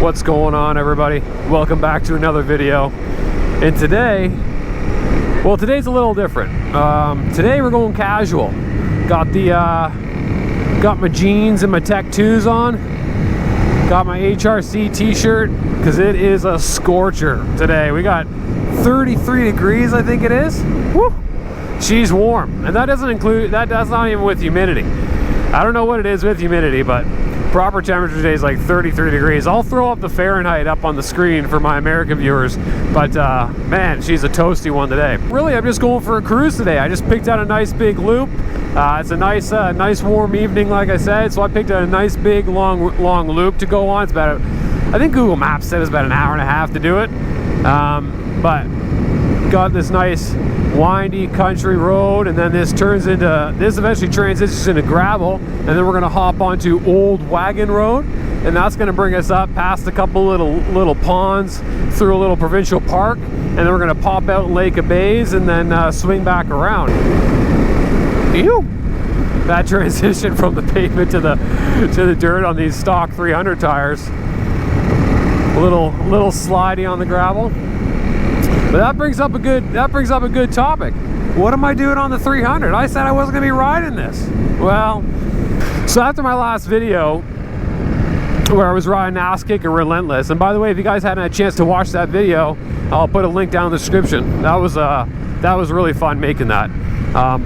What's going on, everybody? Welcome back to another video. And today, well, today's a little different. Today we're going casual. Got my jeans and my Tech 2s on. Got my HRC t-shirt because it is a scorcher today. We got 33 degrees, I think it is. Woo! She's warm, and that doesn't include, that's not even with humidity. I don't know what it is with humidity, but proper temperature today is like 33 degrees. I'll throw up the Fahrenheit up on the screen for my American viewers, but man, she's a toasty one today. Really, I'm just going for a cruise today. I just picked out a nice big loop. It's a nice warm evening, like I said, so I picked out a nice big long loop to go on. It's about, I think Google Maps said it's about an hour and a half to do it, but got this nice windy country road, and then this eventually transitions into gravel, and then we're going to hop onto Old Wagon Road, and that's going to bring us up past a couple little ponds, through a little provincial park, and then we're going to pop out Lake of Bays and then swing back around. Ew. That transition from the pavement to the dirt on these stock 300 tires, a little slidey on the gravel. But that brings up a good topic. What am I doing on the 300? I said I wasn't gonna be riding this. Well, so after my last video where I was riding Ass Kicker Relentless, and by the way, if you guys hadn't had a chance to watch that video, I'll put a link down in the description. That was really fun making that. A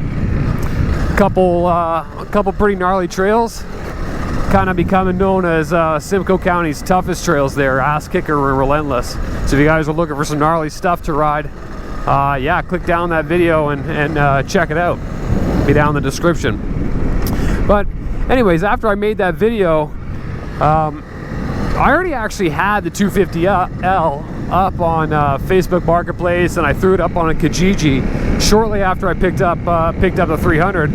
couple pretty gnarly trails, kind of becoming known as Simcoe County's toughest trails there, Ass Kicker and Relentless. So if you guys are looking for some gnarly stuff to ride, yeah, click down that video and check it out. Be down in the description. But anyways, after I made that video, I already actually had the 250L up on Facebook Marketplace, and I threw it up on a Kijiji shortly after I picked up the 300.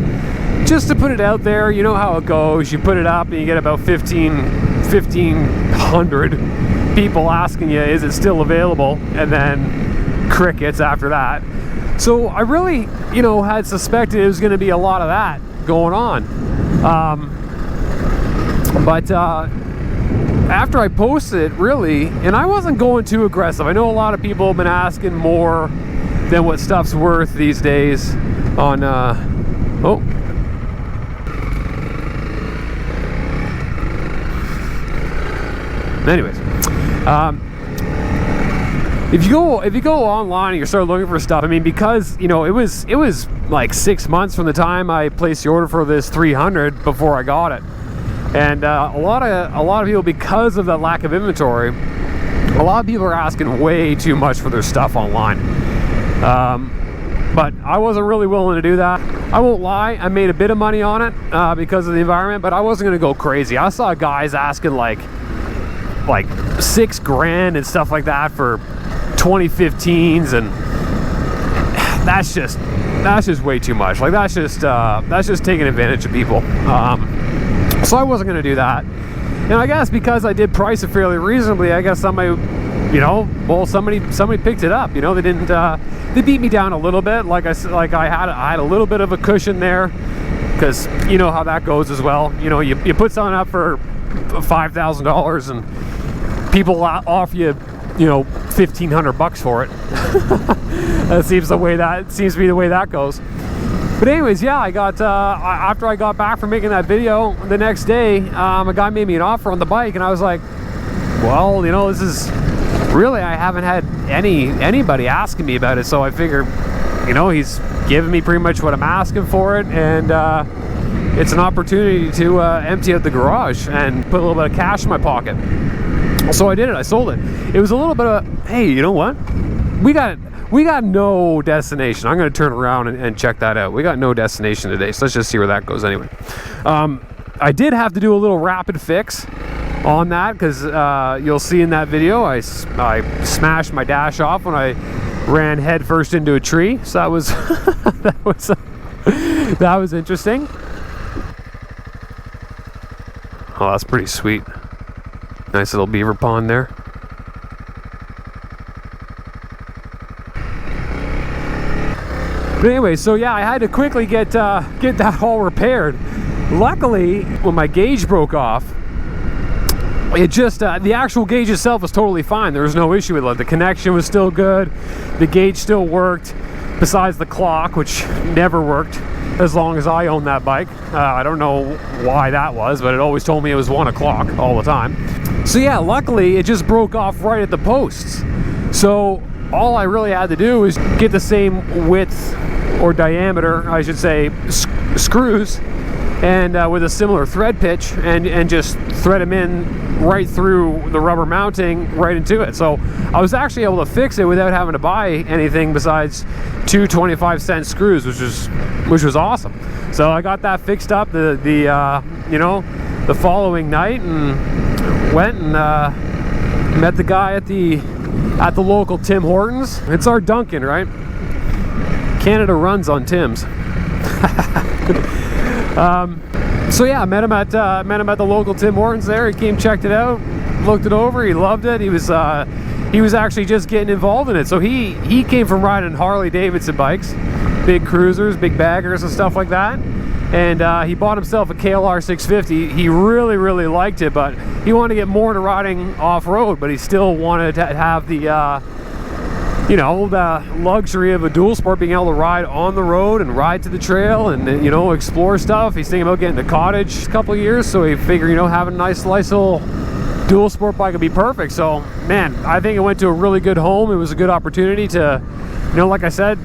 Just to put it out there. You know how it goes. You put it up and you get about 1,500 people asking you, is it still available? And then crickets after that. So I really, had suspected it was going to be a lot of that going on. But after I posted it, really, and I wasn't going too aggressive. I know a lot of people have been asking more than what stuff's worth these days on, anyways, if you go online and you start looking for stuff, I mean, because it was like 6 months from the time I placed the order for this 300 before I got it, and a lot of people, because of the lack of inventory, a lot of people are asking way too much for their stuff online. But I wasn't really willing to do that. I won't lie, I made a bit of money on it because of the environment, but I wasn't going to go crazy. I saw guys asking like $6 grand and stuff like that for 2015s, and that's just way too much. Like that's just taking advantage of people. So I wasn't going to do that. And I guess because I did price it fairly reasonably, I guess somebody picked it up. They didn't. They beat me down a little bit. I had a little bit of a cushion there, because you know how that goes as well. You put something up for $5,000 and people offer you, $1,500 for it. That seems to be the way that goes. But anyways, yeah, I got after I got back from making that video, the next day, a guy made me an offer on the bike, and I was like, well, this is really, I haven't had anybody asking me about it, so I figured, he's giving me pretty much what I'm asking for it, and it's an opportunity to empty out the garage and put a little bit of cash in my pocket. So I did it. I sold it. It was a little bit of, hey, you know what? We got no destination. I'm going to turn around and check that out. We got no destination today, so let's just see where that goes anyway. I did have to do a little rapid fix on that, because you'll see in that video I smashed my dash off when I ran headfirst into a tree. So that was that was interesting. Oh, that's pretty sweet. Nice little beaver pond there. But anyway, so yeah, I had to quickly get that all repaired. Luckily, when my gauge broke off, it just the actual gauge itself was totally fine. There was no issue with it. The connection was still good, the gauge still worked, besides the clock, which never worked as long as I owned that bike. I don't know why that was, but it always told me it was 1 o'clock all the time. So yeah, luckily it just broke off right at the posts. So all I really had to do was get the same width or diameter, I should say, screws, and with a similar thread pitch, and just thread them in right through the rubber mounting right into it. So I was actually able to fix it without having to buy anything besides 2 25-cent screws, which was awesome. So I got that fixed up you know, the following night, and went and met the guy at the local Tim Hortons. It's our Dunkin', right? Canada runs on Tim's. So yeah, met him at the local Tim Hortons there. He came, checked it out, looked it over, he loved it. He was actually just getting involved in it. So he came from riding Harley Davidson bikes, big cruisers, big baggers and stuff like that. And he bought himself a KLR 650. He really liked it, but he wanted to get more into riding off-road, but he still wanted to have the you know, the luxury of a dual sport, being able to ride on the road and ride to the trail and, you know, explore stuff. He's thinking about getting a cottage a couple of years, so he figured, you know, having a nice little dual sport bike would be perfect. So man, I think it went to a really good home. It was a good opportunity to, you know, like I said,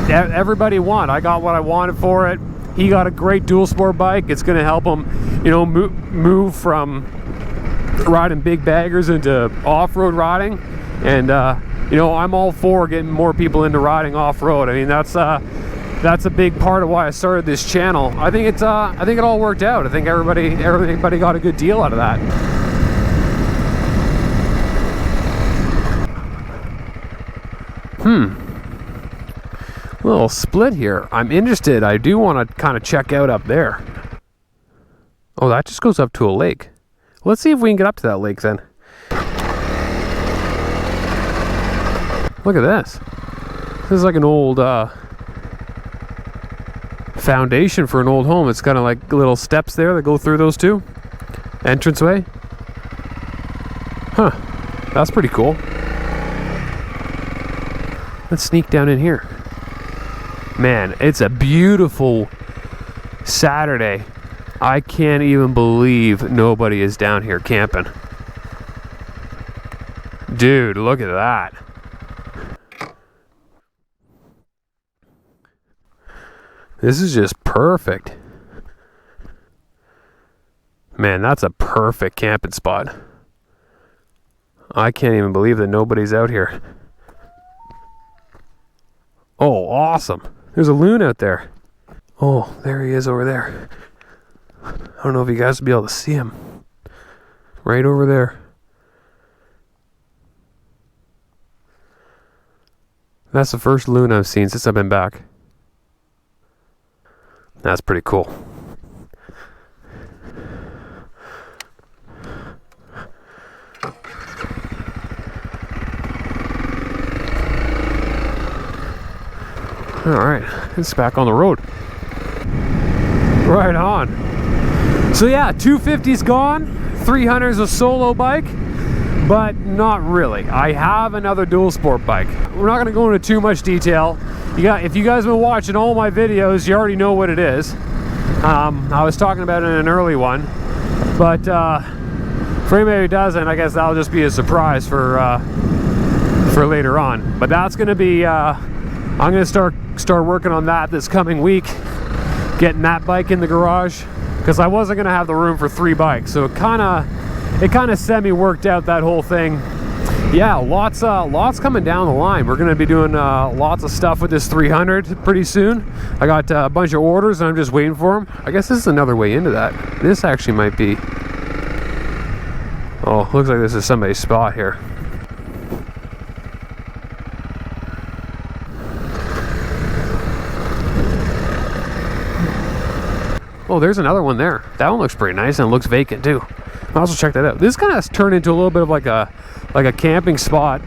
everybody won. I got what I wanted for it. He got a great dual sport bike. It's going to help him, you know, move from riding big baggers into off-road riding. And you know, I'm all for getting more people into riding off-road. I mean, that's a big part of why I started this channel. I think it all worked out. I think everybody got a good deal out of that. Little split here. I'm interested. I do want to kind of check out up there. Oh, that just goes up to a lake. Let's see if we can get up to that lake then. Look at this. This is like an old foundation for an old home. It's kind of like little steps there that go through those two. Entranceway. Huh. That's pretty cool. Let's sneak down in here. Man, it's a beautiful Saturday. I can't even believe nobody is down here camping. Dude, look at that. This is just perfect. Man, that's a perfect camping spot. I can't even believe that nobody's out here. Oh, awesome. There's a loon out there. Oh, there he is over there. I don't know if you guys will be able to see him. Right over there. That's the first loon I've seen since I've been back. That's pretty cool. All right, it's back on the road. Right on. So yeah, 250's gone. 300's a solo bike, but not really. I have another dual sport bike. We're not going to go into too much detail. If you guys have been watching all my videos, you already know what it is. I was talking about it in an early one, but for anybody who doesn't, I guess that'll just be a surprise for later on. But that's going to be. I'm going to start working on that this coming week, getting that bike in the garage, because I wasn't going to have the room for 3 bikes. So it kind of semi worked out, that whole thing. Yeah, lots coming down the line. We're going to be doing lots of stuff with this 300 pretty soon. I got a bunch of orders and I'm just waiting for them. I guess this is another way into that. This actually might be... Oh, looks like this is somebody's spot here. Oh, there's another one there. That one looks pretty nice and it looks vacant too. I'll also check that out. This kind of turned into a little bit of like a camping spot,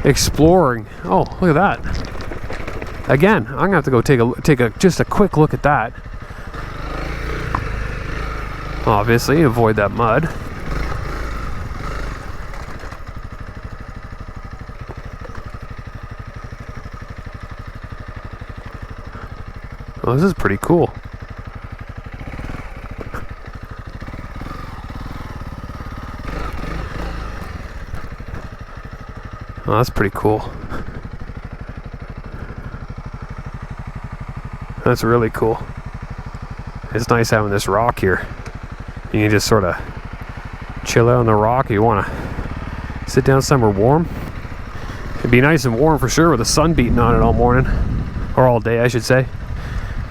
exploring. Oh, look at that. Again, I'm gonna have to go take just a quick look at that. Obviously, avoid that mud. Oh, this is pretty cool. Oh, that's pretty cool. That's really cool. It's nice having this rock here. You can just sort of chill out on the rock. You want to sit down somewhere warm. It'd be nice and warm for sure with the sun beating on it all morning. Or all day, I should say.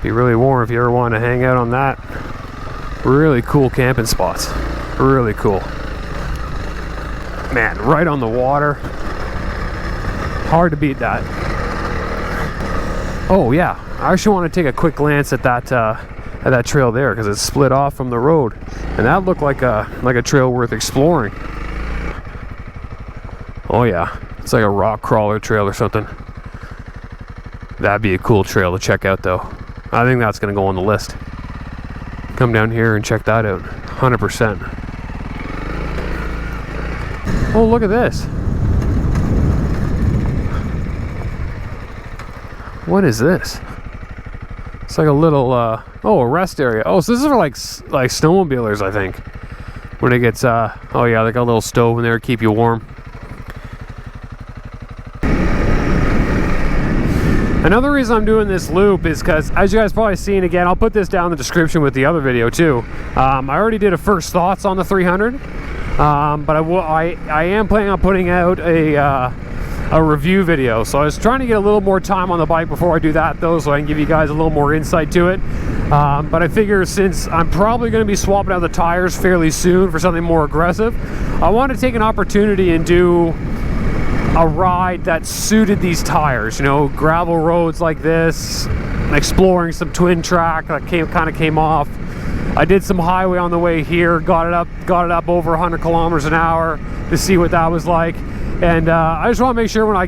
Be really warm if you ever want to hang out on that. Really cool camping spots. Really cool. Man, right on the water. Hard to beat that. Oh yeah, I actually want to take a quick glance at that trail there, because it's split off from the road, and that looked like a trail worth exploring. Oh yeah, it's like a rock crawler trail or something. That'd be a cool trail to check out though. I think that's gonna go on the list. Come down here and check that out, 100%. Oh, look at this. What is this? It's like a little, oh, a rest area. Oh, so this is for like snowmobilers, I think. When it gets, oh yeah, like a little stove in there to keep you warm. Another reason I'm doing this loop is because, as you guys probably seen, again, I'll put this down in the description with the other video too. I already did a first thoughts on the 300, but I am planning on putting out a review video. So I was trying to get a little more time on the bike before I do that though, so I can give you guys a little more insight to it. But I figure since I'm probably going to be swapping out the tires fairly soon for something more aggressive, I want to take an opportunity and do a ride that suited these tires, you know, gravel roads like this, exploring some twin track that kind of came off. I did some highway on the way here, got it up over 100 kilometers an hour to see what that was like. And I just want to make sure when I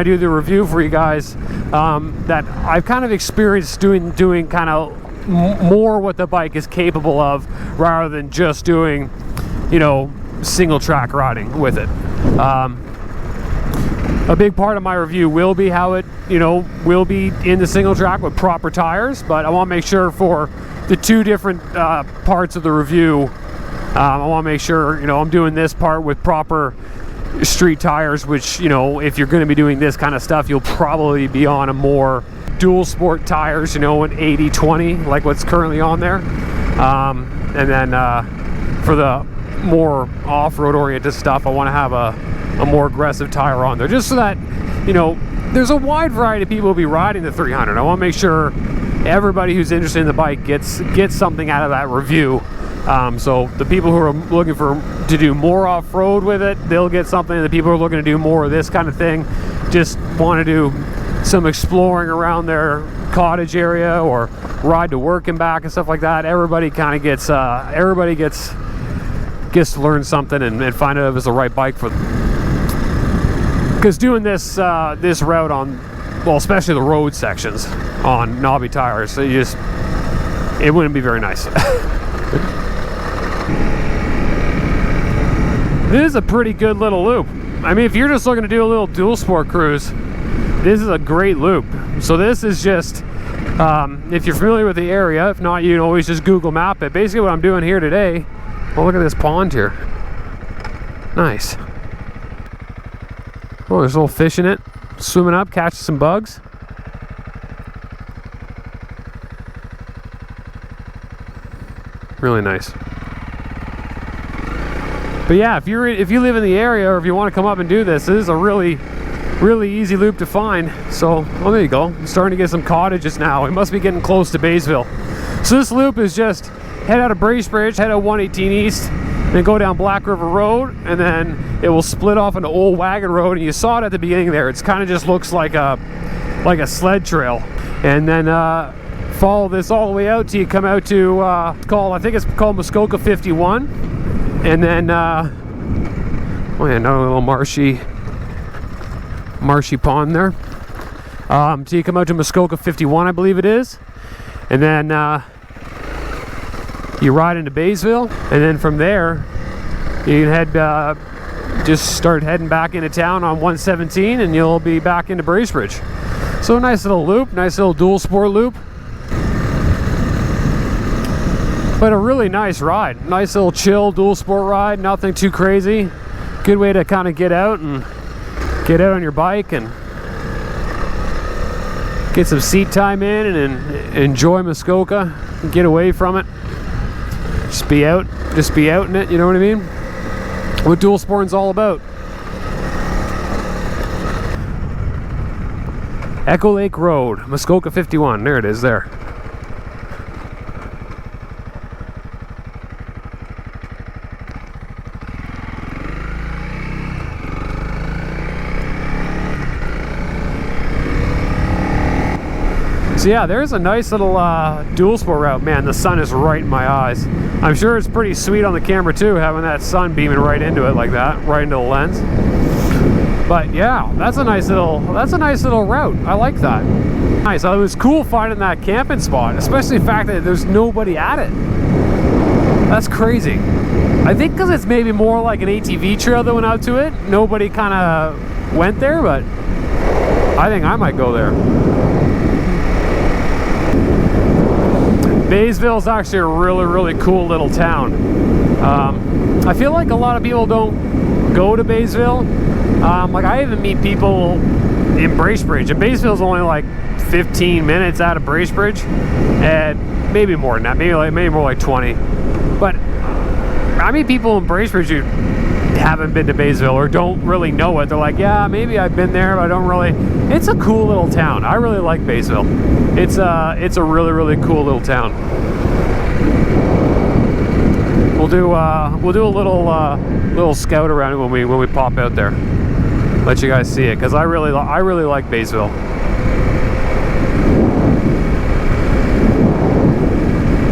do the review for you guys, that I've kind of experienced doing kind of more what the bike is capable of, rather than just doing, you know, single track riding with it. A big part of my review will be how it, you know, will be in the single track with proper tires, but I want to make sure for the two different parts of the review, I want to make sure, you know, I'm doing this part with proper street tires, which, you know, if you're going to be doing this kind of stuff, you'll probably be on a more dual sport tires, you know, an 80-20 like what's currently on there. And then for the more off-road oriented stuff, I want to have a more aggressive tire on there, just so that, you know, there's a wide variety of people who will be riding the 300. I want to make sure everybody who's interested in the bike gets something out of that review. So the people who are looking to do more off-road with it, they'll get something. The people who are looking to do more of this kind of thing, just want to do some exploring around their cottage area or ride to work and back and stuff like that. Everybody kind of gets to learn something and find out if it's the right bike for them. Because doing this route on, well, especially the road sections on knobby tires, it wouldn't be very nice. This is a pretty good little loop. I mean, if you're just looking to do a little dual sport cruise, this is a great loop. So this is just, if you're familiar with the area, if not, you can always just Google map it. Basically what I'm doing here today, oh, look at this pond here. Nice. Oh, there's a little fish in it, swimming up, catching some bugs. Really nice. But yeah, if you live in the area, or if you want to come up and do this, this is a really easy loop to find. So, well, there you go. I'm starting to get some cottages now. We must be getting close to Baysville. So this loop is just head out of Bracebridge, head out 118 East, then go down Black River Road, and then it will split off into Old Wagon Road. And you saw it at the beginning there. It's kind of just looks like a sled trail. And then follow this all the way out till you come out to I think it's called Muskoka 51. And then oh yeah, another little marshy pond there. Till you come out to Muskoka 51, I believe it is. And then you ride into Baysville, and then from there you can head just start heading back into town on 117, and you'll be back into Bracebridge. So a nice little loop, nice little dual sport loop. But a really nice ride. Nice little chill dual sport ride, nothing too crazy. Good way to kind of get out and get out on your bike and get some seat time in and enjoy Muskoka and get away from it. Just be out in it, you know what I mean? What dual sporting's all about. Echo Lake Road, Muskoka 51. There it is there. So yeah, there's a nice little dual sport route. Man, the sun is right in my eyes. I'm sure it's pretty sweet on the camera too, having that sun beaming right into it like that, right into the lens. But yeah, that's a nice little route. I like that. Nice. It was cool finding that camping spot, especially the fact that there's nobody at it. That's crazy. I think because it's maybe more like an ATV trail that went out to it. Nobody kind of went there, but I think I might go there. Baysville is actually a really cool little town. I feel like a lot of people don't go to Baysville. Like I even meet people in Bracebridge, and Baysville's only like 15 minutes out of Bracebridge, and maybe more than that, maybe more like 20. But I meet people in Bracebridge who haven't been to Baysville or don't really know it. They're like, yeah, maybe I've been there, but I don't really. It's a cool little town. I really like Baysville. It's a really cool little town. We'll do a little scout around it when we pop out there. Let you guys see it, because I really like Baysville.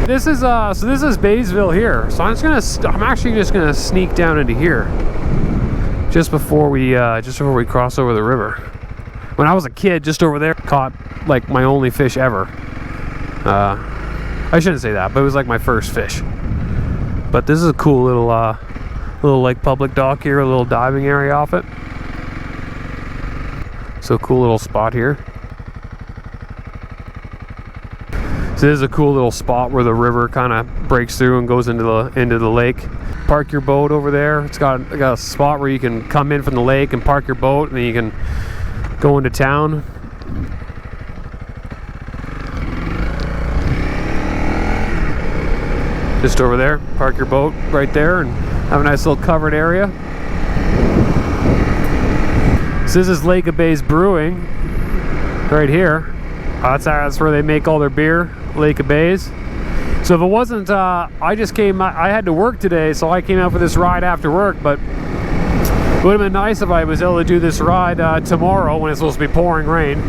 This is Baysville here. So I'm actually just gonna sneak down into here just before we cross over the river. When I was a kid, just over there, caught like my only fish ever. I shouldn't say that, but it was like my first fish. But this is a cool little like public dock here, a little diving area off it. So cool little spot here. So this is a cool little spot where the river kind of breaks through and goes into the lake. Park your boat over there. It's got a spot where you can come in from the lake and park your boat, and then you can go into town. Just over there, park your boat right there and have a nice little covered area. So this is Lake of Bays Brewing right here. That's where they make all their beer, Lake of Bays. So if it wasn't, I had to work today, so I came out for this ride after work, but it would have been nice if I was able to do this ride tomorrow when it's supposed to be pouring rain.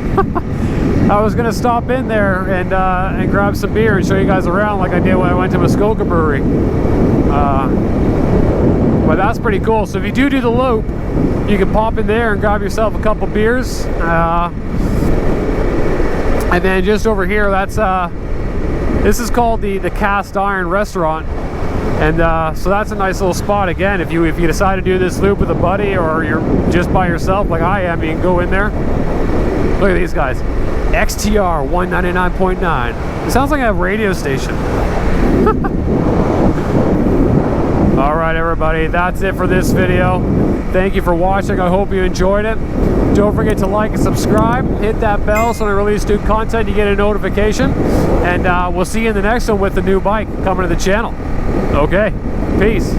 I was gonna stop in there and grab some beer and show you guys around like I did when I went to Muskoka Brewery. But that's pretty cool. So if you do the loop, you can pop in there and grab yourself a couple beers. And then just over here, this is called the Cast Iron Restaurant. And so that's a nice little spot. Again, if you decide to do this loop with a buddy or you're just by yourself like I am, you can go in there. Look at these guys. XTR 199.9. It sounds like a radio station. All right, everybody, that's it for this video. Thank you for watching. I hope you enjoyed it. Don't forget to like and subscribe. Hit that bell so when I release new content, you get a notification. And we'll see you in the next one with the new bike coming to the channel. Okay, peace.